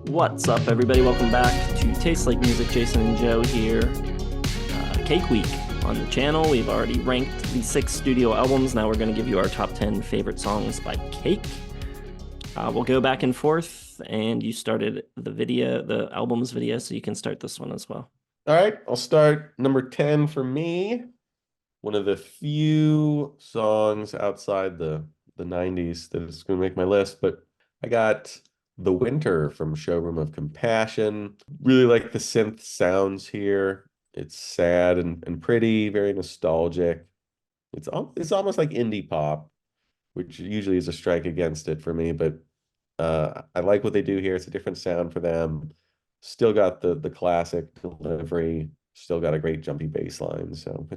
What's up, everybody? Welcome back to Taste Like Music. Jason and Joe here. Cake Week on the channel. We've already ranked the 6 studio albums. Now we're going to give you our top 10 favorite songs by Cake. We'll go back and forth, and you started the albums video, so you can start this one as well. All right, I'll start number 10 for me. One of the few songs outside the 90s that is going to make my list, but I got The Winter from Showroom of Compassion. Really like the synth sounds here. It's sad and pretty, very nostalgic. It's almost like indie pop, which usually is a strike against it for me, but I like what they do here. It's a different sound for them. Still got the classic delivery. Still got a great jumpy bass line. So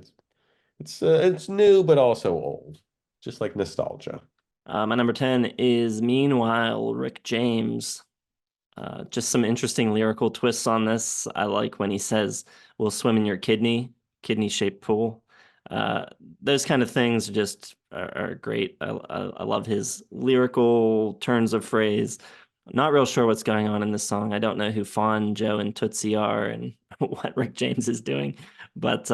it's new but also old, just like nostalgia. My number 10 is Meanwhile, Rick James. Just some interesting lyrical twists on this. I like when he says, "We'll swim in your kidney-shaped pool." Uh, those kind of things just are great. I love his lyrical turns of phrase. Not real sure what's going on in this song. I don't know who Fawn, Joe, and Tootsie are and what Rick James is doing, but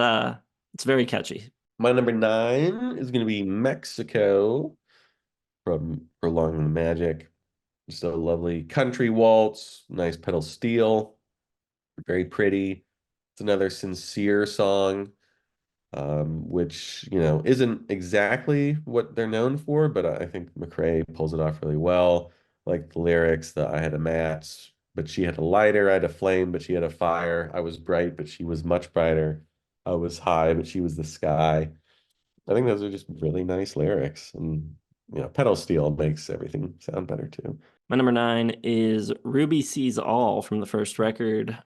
it's very catchy. My number 9 is going to be Mexico from Prolonging the Magic. Just a lovely country waltz, nice pedal steel, very pretty. It's another sincere song, which, isn't exactly what they're known for, but I think McRae pulls it off really well. Like the lyrics, I had a match, but she had a lighter. I had a flame, but she had a fire. I was bright, but she was much brighter. I was high, but she was the sky. I think those are just really nice lyrics. And, pedal steel makes everything sound better too. My number 9 is Ruby Sees All from the first record.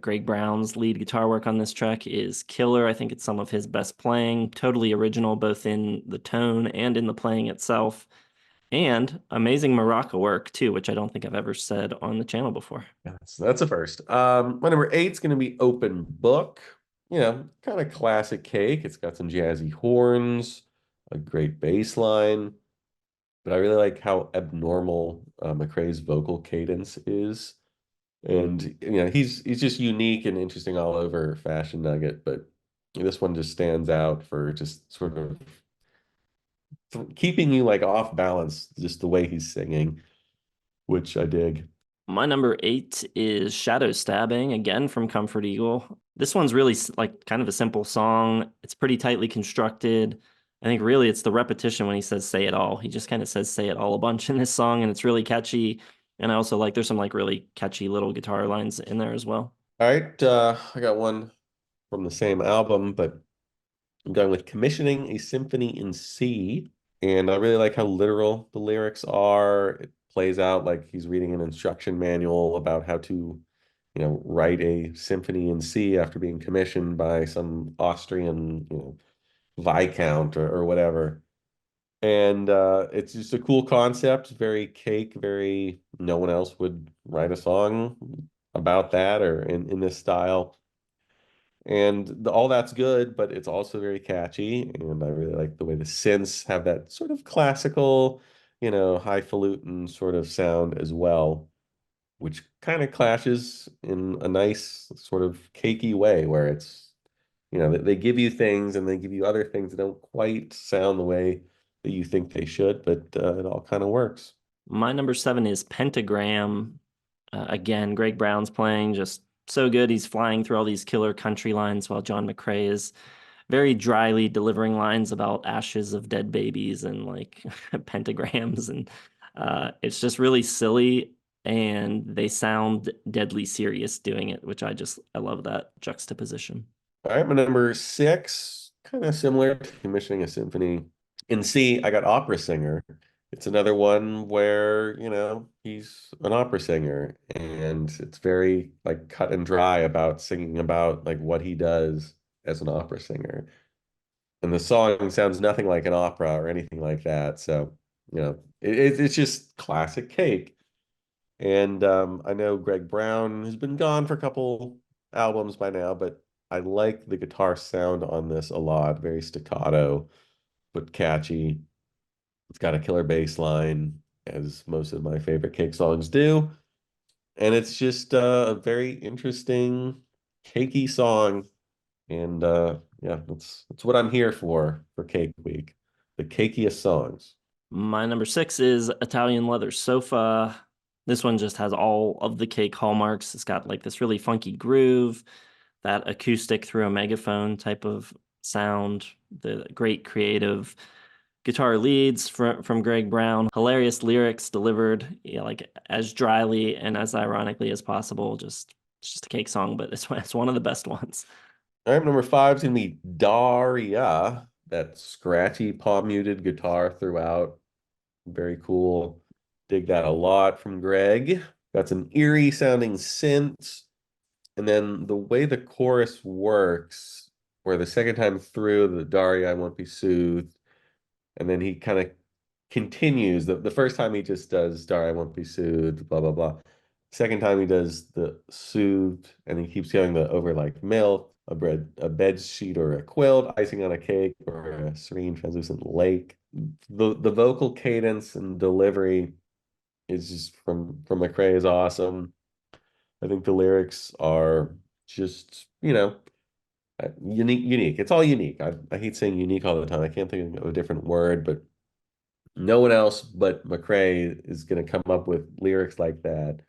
Greg Brown's lead guitar work on this track is killer. I think it's some of his best playing. Totally original, both in the tone and in the playing itself. And amazing maraca work, too, which I don't think I've ever said on the channel before. That's a first. My number 8 is going to be Open Book. Kind of classic Cake. It's got some jazzy horns, a great bass line. But I really like how abnormal McRae's vocal cadence is. And he's just unique and interesting all over Fashion Nugget, but this one just stands out for just sort of keeping you like off balance, just the way he's singing, which I dig. My number 8 is Shadow Stabbing, again from Comfort Eagle. This one's really like kind of a simple song. It's pretty tightly constructed. I think really it's the repetition when he says "say it all." He just kind of says "say it all" a bunch in this song, and it's really catchy. And I also like there's some like really catchy little guitar lines in there as well. All right, I got one from the same album, but I'm going with Commissioning a Symphony in C. And I really like how literal the lyrics are. It plays out like he's reading an instruction manual about how to, write a symphony in C after being commissioned by some Austrian, Viscount or whatever. And it's just a cool concept, very Cake, very no one else would write a song about that or in this style. And all that's good, but it's also very catchy. And I really like the way the synths have that sort of classical, highfalutin sort of sound as well, which kind of clashes in a nice sort of cakey way where it's, they give you things and they give you other things that don't quite sound the way that you think they should, but it all kind of works. My number 7 is Pentagram. Again, Greg Brown's playing just so good. He's flying through all these killer country lines while John McRae is very dryly delivering lines about ashes of dead babies and like pentagrams. And it's just really silly. And they sound deadly serious doing it, which I love that juxtaposition. All right, my number 6, kind of similar to Commissioning a Symphony. In C, I got Opera Singer. It's another one where, he's an opera singer and it's very like cut and dry about singing about like what he does as an opera singer. And the song sounds nothing like an opera or anything like that. So, it's just classic Cake. And I know Greg Brown has been gone for a couple albums by now, but I like the guitar sound on this a lot. Very staccato, but catchy. It's got a killer bass line, as most of my favorite Cake songs do. And it's just a very interesting, cakey song. And yeah, that's what I'm here for Cake Week. The cakiest songs. My number six is Italian Leather Sofa. This one just has all of the Cake hallmarks. It's got like this really funky groove, that acoustic through a megaphone type of sound, the great creative guitar leads from Greg Brown, hilarious lyrics delivered, like as dryly and as ironically as possible. It's just a Cake song, but it's one of the best ones. All right, number five is gonna be Daria. That scratchy palm muted guitar throughout. Very cool. Dig that a lot from Greg. Got some eerie sounding synths. And then the way the chorus works, where the second time through, the Daria, I won't be soothed. And then he kind of continues. The first time he just does Daria, I won't be soothed, blah, blah, blah. Second time he does the soothed, and he keeps going the over like milk, a bed sheet or a quilt, icing on a cake, or a serene translucent lake. The vocal cadence and delivery is just from McCrae is awesome. I think the lyrics are just, unique. It's all unique. I hate saying unique all the time. I can't think of a different word, but no one else but McCrae is going to come up with lyrics like that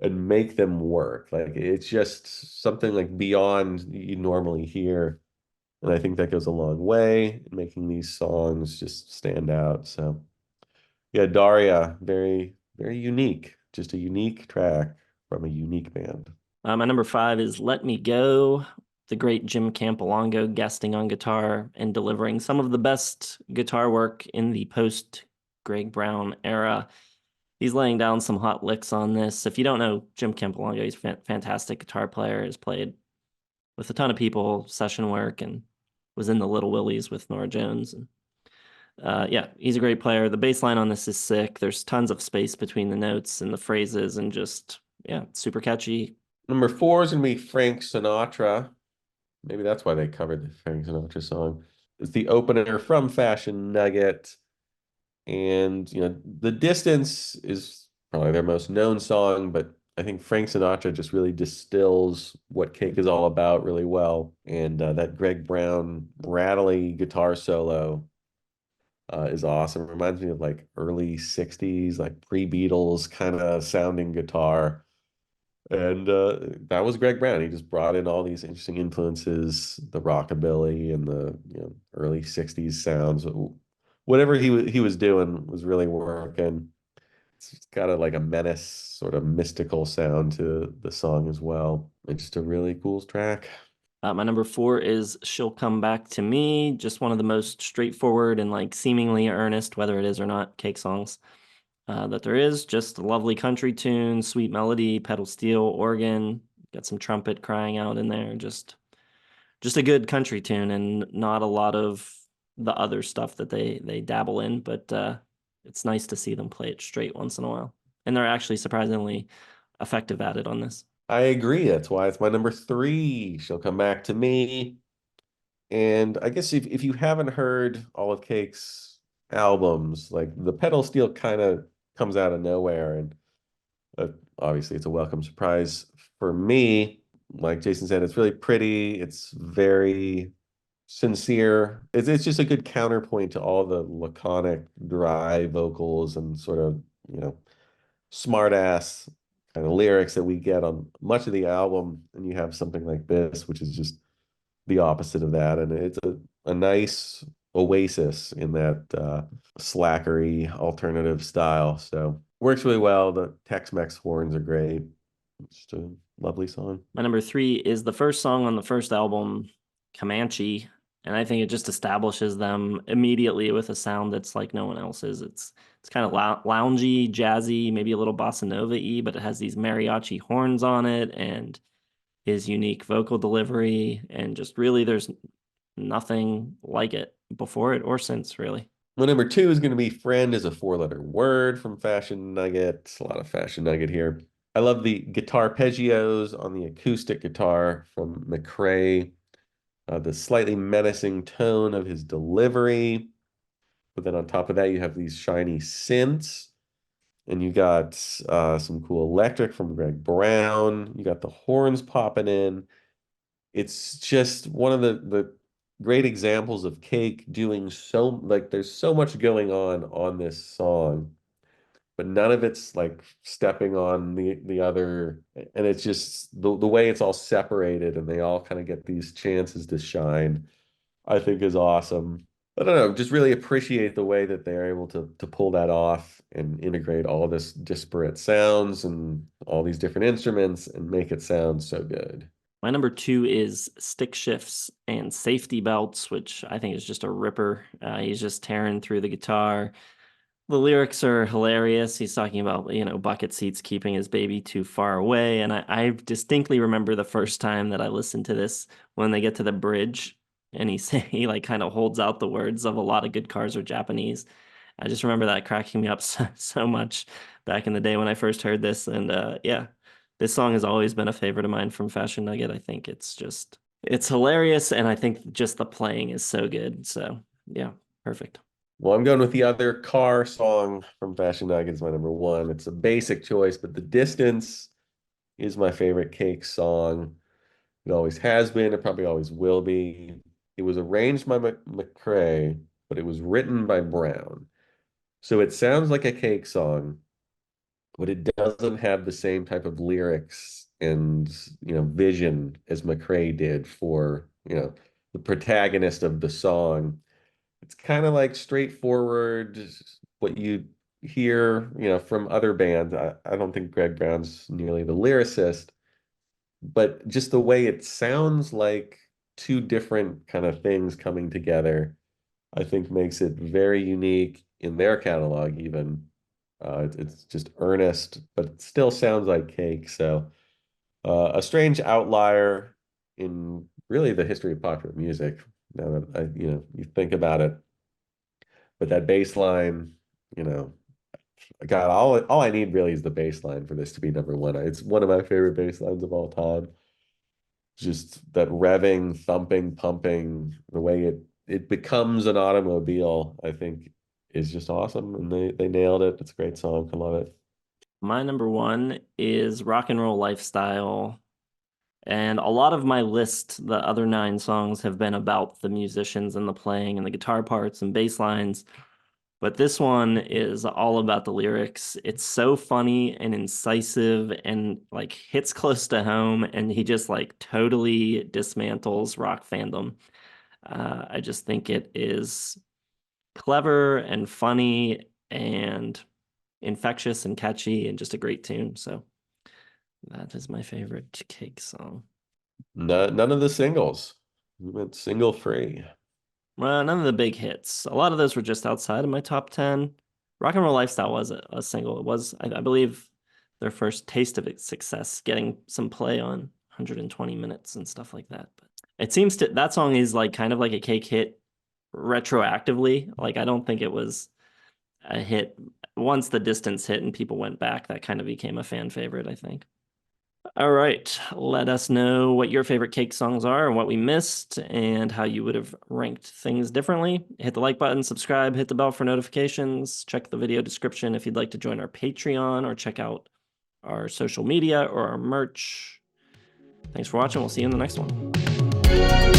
and make them work. Like it's just something like beyond you normally hear. And I think that goes a long way in making these songs just stand out. So yeah, Daria, very, very unique. Just a unique track from a unique band. My number five is Let Me Go, the great Jim Campolongo guesting on guitar and delivering some of the best guitar work in the post Greg Brown era. He's laying down some hot licks on this. If you don't know Jim Campolongo, he's a fantastic guitar player, has played with a ton of people, session work, and was in the Little Willies with Nora Jones. And yeah, he's a great player. The bass line on this is sick. There's tons of space between the notes and the phrases, and just, yeah, super catchy. Number four is gonna be Frank Sinatra. Maybe that's why they covered the Frank Sinatra song. It's the opener from Fashion Nugget. And The Distance is probably their most known song, but I think Frank Sinatra just really distills what Cake is all about really well. And that Greg Brown rattly guitar solo is awesome. Reminds me of like early 60s, like pre-Beatles kind of sounding guitar. And that was Greg Brown. He just brought in all these interesting influences, the rockabilly and the early 60s sounds. Whatever he was doing was really working. It's got like a menace, sort of mystical sound to the song as well. It's just a really cool track. My number four is She'll Come Back to Me, just one of the most straightforward and like seemingly earnest, whether it is or not, Cake songs that there is. Just a lovely country tune, sweet melody, pedal steel, organ, got some trumpet crying out in there. Just a good country tune, and not a lot of the other stuff that they dabble in, but it's nice to see them play it straight once in a while. And they're actually surprisingly effective at it on this. I agree. That's why it's my number three. She'll come back to me. And I guess if you haven't heard all of Cake's albums, like the pedal steel kind of comes out of nowhere, and obviously it's a welcome surprise for me. Like Jason said, it's really pretty. It's very sincere. It's just a good counterpoint to all the laconic, dry vocals and sort of, smart ass kind of lyrics that we get on much of the album. And you have something like this, which is just the opposite of that. And it's a nice oasis in that slackery alternative style. So works really well. The Tex-Mex horns are great. It's just a lovely song. My number three is the first song on the first album, Comanche. And I think it just establishes them immediately with a sound that's like no one else's. It's kind of loungy, jazzy, maybe a little bossa nova-y, but it has these mariachi horns on it and his unique vocal delivery. And just really, there's nothing like it before it or since, really. Well, number two is going to be friend is a four-letter word from Fashion Nugget. A lot of Fashion Nugget here. I love the guitar arpeggios on the acoustic guitar from McCrae. The slightly menacing tone of his delivery. But then on top of that, you have these shiny synths. and you got some cool electric from Greg Brown. You got the horns popping in. It's just one of the great examples of Cake doing so, like, there's so much going on this song, but none of it's like stepping on the other, and it's just the way it's all separated and they all kind of get these chances to shine, I think is awesome. I don't know, just really appreciate the way that they're able to pull that off and integrate all this disparate sounds and all these different instruments and make it sound so good. My number 2 is Stick Shifts and Safety Belts, which I think is just a ripper. He's just tearing through the guitar. The lyrics are hilarious. He's talking about, bucket seats keeping his baby too far away. And I distinctly remember the first time that I listened to this when they get to the bridge and he like kind of holds out the words of a lot of good cars are Japanese. I just remember that cracking me up so much back in the day when I first heard this. And yeah, this song has always been a favorite of mine from Fashion Nugget. I think it's hilarious. And I think just the playing is so good. So yeah, perfect. Well, I'm going with the other car song from Fashion Nugget as my number one. It's a basic choice, but The Distance is my favorite Cake song. It always has been. It probably always will be. It was arranged by McCrae, but it was written by Brown. So it sounds like a Cake song, but it doesn't have the same type of lyrics and, vision as McCrae did for, the protagonist of the song. It's kind of like straightforward, what you hear, from other bands. I don't think Greg Brown's nearly the lyricist, but just the way it sounds like two different kind of things coming together, I think makes it very unique in their catalog even. It's just earnest, but it still sounds like Cake. So a strange outlier in really the history of popular music. Now that you think about it, but that bass line, you know, God, all I need really is the bass line for this to be number one. It's one of my favorite bass lines of all time. Just that revving, thumping, pumping, the way it becomes an automobile, I think is just awesome. And they nailed it. It's a great song. I love it. My number 1 is Rock and Roll Lifestyle. And a lot of my list, the other 9 songs, have been about the musicians and the playing and the guitar parts and bass lines. But this one is all about the lyrics. It's so funny and incisive and like hits close to home. And he just like totally dismantles rock fandom. I just think it is clever and funny and infectious and catchy and just a great tune. So that is my favorite Cake song. None of the singles. We went single free. Well, none of the big hits. A lot of those were just outside of my top 10. Rock and Roll Lifestyle was a single. It was, I believe, their first taste of its success, getting some play on 120 minutes and stuff like that. But it seems that song is like kind of like a Cake hit retroactively. Like I don't think it was a hit once The Distance hit and people went back. That kind of became a fan favorite, I think. All right, let us know what your favorite Cake songs are and what we missed and how you would have ranked things differently. Hit the like button, subscribe, hit the bell for notifications, check the video description if you'd like to join our Patreon or check out our social media or our merch. Thanks for watching. We'll see you in the next one.